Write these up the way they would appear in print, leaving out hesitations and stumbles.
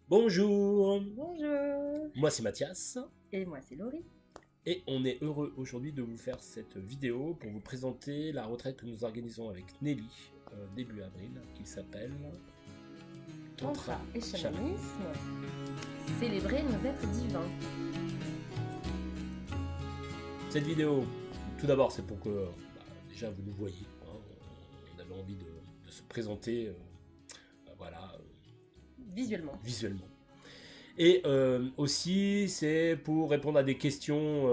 Bonjour, Bonjour. moi c'est Mathias Et moi, c'est Laurie. et on est heureux aujourd'hui de vous faire cette vidéo pour vous présenter la retraite que nous organisons avec Nelly début avril qui s'appelle Tantra Tantra et Chaman. chamanisme. Célébrer nos êtres divins. Cette vidéo, tout d'abord c'est pour que déjà vous nous voyez, hein, on avait envie de se présenter Visuellement. visuellement. Et aussi, c'est pour répondre à des questions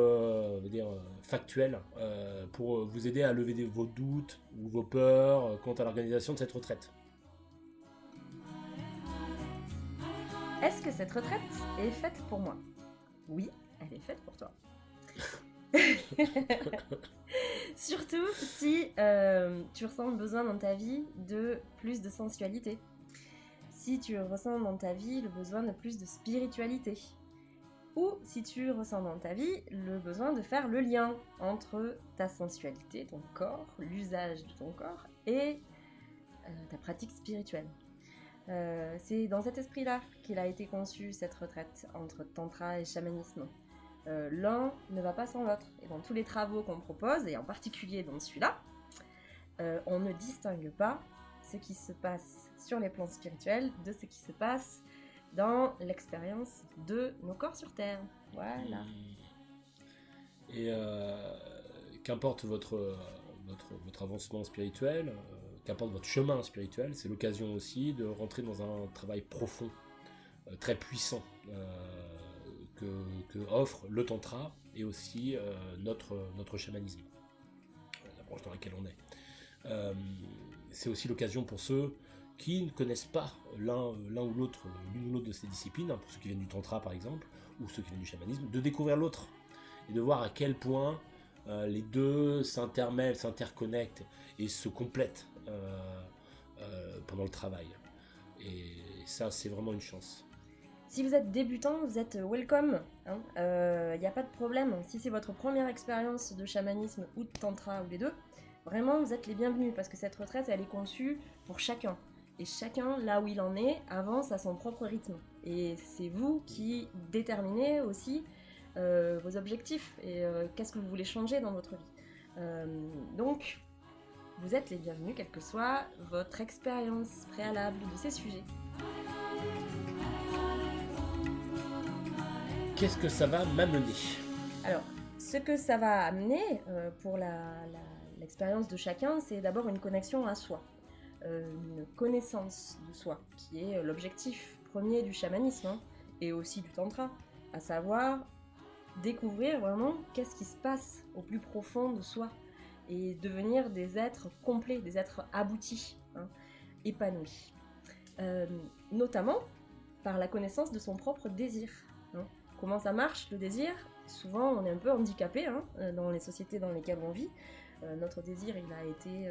factuelles, pour vous aider à lever vos doutes ou vos peurs quant à l'organisation de cette retraite. Est-ce que cette retraite est faite pour moi? Oui, elle est faite pour toi. Surtout si tu ressens le besoin dans ta vie de plus de sensualité. Si tu ressens dans ta vie le besoin de plus de spiritualité. Ou si tu ressens dans ta vie le besoin de faire le lien entre ta sensualité, ton corps, l'usage de ton corps et ta pratique spirituelle. C'est dans cet esprit-là qu'il a été conçu cette retraite entre tantra et chamanisme. L'un ne va pas sans l'autre. Et dans tous les travaux qu'on propose, et en particulier dans celui-là, on ne distingue pas ce qui se passe sur les plans spirituels de ce qui se passe dans l'expérience de nos corps sur Terre. Voilà. Et qu'importe votre avancement spirituel, qu'importe votre chemin spirituel, c'est l'occasion aussi de rentrer dans un travail profond, très puissant, que offre le tantra et aussi notre chamanisme, l'approche dans laquelle on est. C'est aussi l'occasion pour ceux qui ne connaissent pas l'une ou l'autre de ces disciplines, pour ceux qui viennent du tantra par exemple, ou ceux qui viennent du chamanisme, de découvrir l'autre et de voir à quel point les deux s'intermêlent, s'interconnectent et se complètent pendant le travail. Et ça, c'est vraiment une chance. Si vous êtes débutant, vous êtes welcome. Il n'y a pas de problème. Si c'est votre première expérience de chamanisme ou de tantra ou les deux, vraiment, vous êtes les bienvenus parce que cette retraite, elle est conçue pour chacun. Et chacun, là où il en est, avance à son propre rythme. Et c'est vous qui déterminez aussi vos objectifs et qu'est-ce que vous voulez changer dans votre vie. Donc, vous êtes les bienvenus, quelle que soit votre expérience préalable de ces sujets. Qu'est-ce que ça va m'amener ? Alors, ce que ça va amener pour l'expérience de chacun, c'est d'abord une connexion à soi. Une connaissance de soi, qui est l'objectif premier du chamanisme et aussi du tantra, à savoir découvrir vraiment qu'est-ce qui se passe au plus profond de soi et devenir des êtres complets, des êtres aboutis, épanouis. Notamment par la connaissance de son propre désir. Comment ça marche le désir ? Souvent on est un peu handicapé dans les sociétés dans lesquelles on vit. Notre désir il a été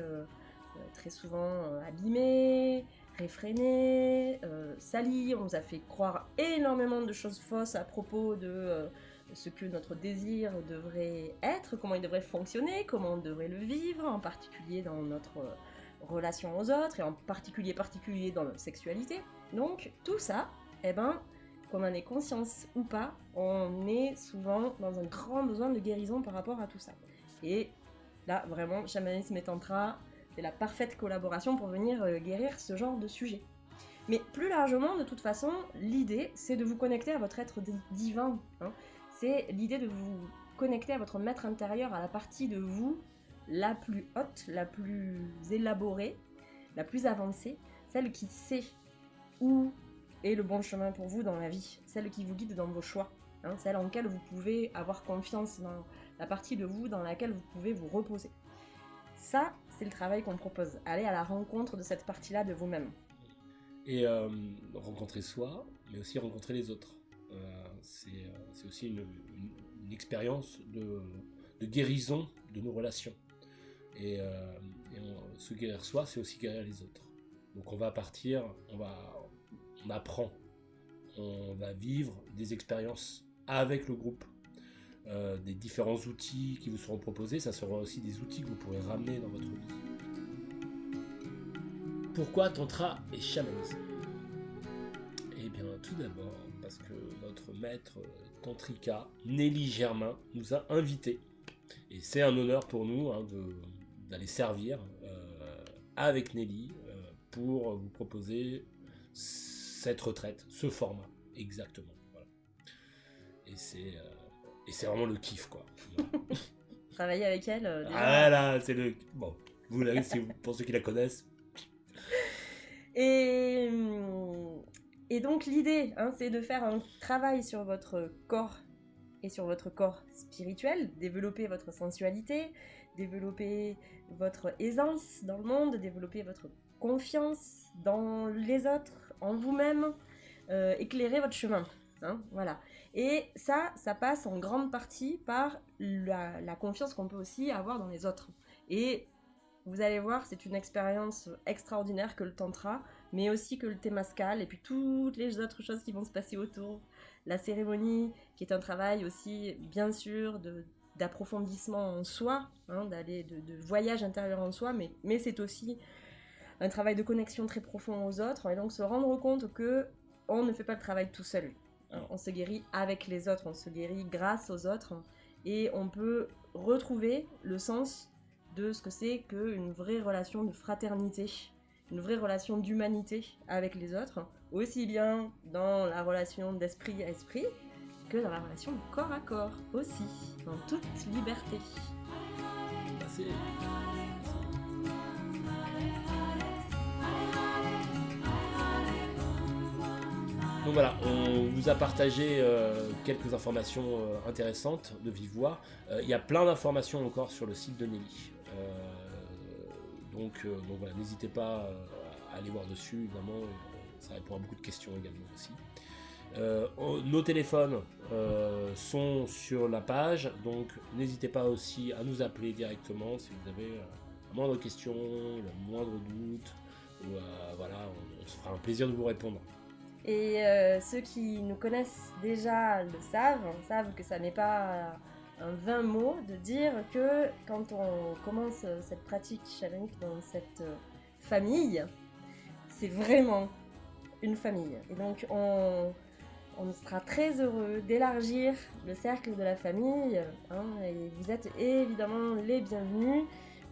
très souvent abîmé, réfréné, sali. On nous a fait croire énormément de choses fausses à propos de ce que notre désir devrait être, comment il devrait fonctionner, comment on devrait le vivre, en particulier dans notre relation aux autres et en particulier dans notre sexualité. Donc tout ça, qu'on en ait conscience ou pas, on est souvent dans un grand besoin de guérison par rapport à tout ça. Et là, vraiment, chamanisme et tantra, c'est la parfaite collaboration pour venir guérir ce genre de sujet. Mais plus largement, de toute façon, l'idée, c'est de vous connecter à votre être divin. C'est l'idée de vous connecter à votre maître intérieur, à la partie de vous la plus haute, la plus élaborée, la plus avancée, celle qui sait où est le bon chemin pour vous dans la vie, celle qui vous guide dans vos choix, celle en laquelle vous pouvez avoir confiance, dans la partie de vous dans laquelle vous pouvez vous reposer. Ça, c'est le travail qu'on propose. Aller à la rencontre de cette partie-là de vous-même. Et rencontrer soi, mais aussi rencontrer les autres. C'est aussi une expérience de guérison de nos relations. Et se guérir soi, c'est aussi guérir les autres. Donc on va partir, on apprend, on va vivre des expériences avec le groupe, des différents outils qui vous seront proposés. Ça sera aussi des outils que vous pourrez ramener dans votre vie. Pourquoi tantra et chamanisme ? Eh bien bien, tout d'abord, parce que notre maître Tantrika, Nelly Germain, nous a invités. Et c'est un honneur pour nous d'aller servir avec Nelly pour vous proposer cette retraite, ce format, exactement. Voilà. Et c'est vraiment le kiff, quoi. Travailler avec elle, déjà... Ah là, c'est le... Bon, pour ceux qui la connaissent. Et donc l'idée, c'est de faire un travail sur votre corps et sur votre corps spirituel, développer votre sensualité, développer votre aisance dans le monde, développer votre confiance dans les autres, en vous-même, éclairer votre chemin. Voilà. Et ça passe en grande partie par la confiance qu'on peut aussi avoir dans les autres. Et vous allez voir, c'est une expérience extraordinaire que le tantra, mais aussi que le temazcal, et puis toutes les autres choses qui vont se passer autour. La cérémonie, qui est un travail aussi, bien sûr, d'approfondissement en soi, de voyage intérieur en soi, mais c'est aussi un travail de connexion très profond aux autres, et donc se rendre compte que on ne fait pas le travail tout seul. On se guérit avec les autres, on se guérit grâce aux autres, et on peut retrouver le sens de ce que c'est qu'une vraie relation de fraternité, une vraie relation d'humanité avec les autres, aussi bien dans la relation d'esprit à esprit que dans la relation de corps à corps aussi, dans toute liberté. Merci. Donc voilà, on vous a partagé quelques informations intéressantes de vive voix. Il y a plein d'informations encore sur le site de Nelly. Donc voilà, n'hésitez pas à aller voir dessus, évidemment, ça répond à beaucoup de questions également aussi. Nos téléphones sont sur la page, donc n'hésitez pas aussi à nous appeler directement si vous avez la moindre question, le moindre doute, ou voilà, on se fera un plaisir de vous répondre. Et ceux qui nous connaissent déjà savent que ça n'est pas un vain mot de dire que quand on commence cette pratique chamanique dans cette famille, c'est vraiment une famille. Et donc on sera très heureux d'élargir le cercle de la famille, et vous êtes évidemment les bienvenus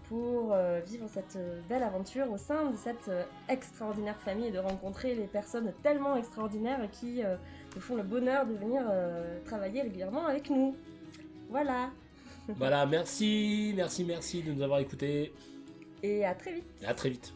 pour vivre cette belle aventure au sein de cette extraordinaire famille et de rencontrer les personnes tellement extraordinaires qui nous font le bonheur de venir travailler régulièrement avec nous. Voilà. Voilà, merci de nous avoir écoutés. Et à très vite. À très vite.